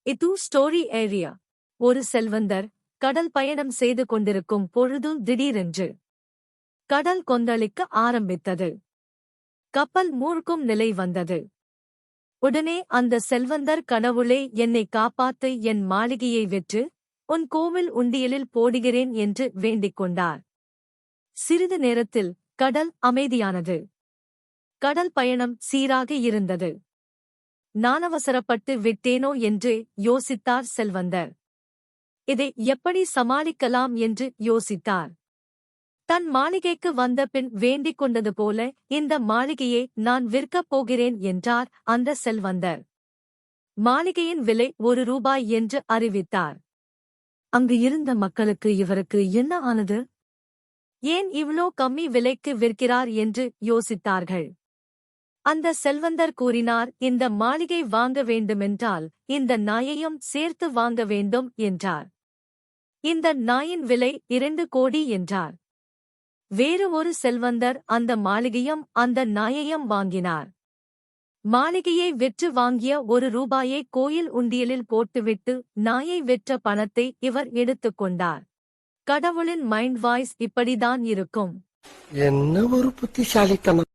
இது story area. ஒரு செல்வந்தர் கடல் பயணம் செய்து கொண்டிருக்கும் பொழுது திடீரென்று கடல் கொந்தளிக்க ஆரம்பித்தது. கப்பல் மூழ்கும் நிலை வந்தது. உடனே அந்த செல்வந்தர், கடவுளே, என்னை காப்பாத்து, என் மாளிகையை விற்று உன் கோவில் உண்டியலில் போடுகிறேன் என்று வேண்டிக் கொண்டார். சிறிது நேரத்தில் கடல் அமைதியானது. கடல் பயணம் சீராக இருந்தது. நான் அவசரப்பட்டு விட்டேனோ என்று யோசித்தார் செல்வந்தர். இதை எப்படி சமாளிக்கலாம் என்று யோசித்தார். தன் மாளிகைக்கு வந்த பின் வேண்டிக் கொண்டது போல, இந்த மாளிகையை நான் விற்கப் போகிறேன் என்றார் அந்த செல்வந்தர். மாளிகையின் விலை ₹1 என்று அறிவித்தார். அங்கு இருந்த மக்களுக்கு இவருக்கு என்ன ஆனது, ஏன் இவ்ளோ கம்மி விலைக்கு விற்கிறார் என்று யோசித்தார்கள். அந்த செல்வந்தர் கூறினார், இந்த மாளிகை வாங்க வேண்டுமென்றால் இந்த நாயையும் சேர்த்து வாங்க வேண்டும் என்றார். இந்த நாயின் விலை 2 கோடி என்றார். வேறு ஒரு செல்வந்தர் அந்த மாளிகையும் அந்த நாயையும் வாங்கினார். மாளிகையை விற்று வாங்கிய ₹1 கோயில் உண்டியலில் போட்டுவிட்டு நாயை விற்ற பணத்தை இவர் எடுத்துக் கொண்டார். கடவுளின் மைண்ட் வாய்ஸ் இப்படிதான் இருக்கும். என்ன ஒரு புத்திசாலித்தனம்!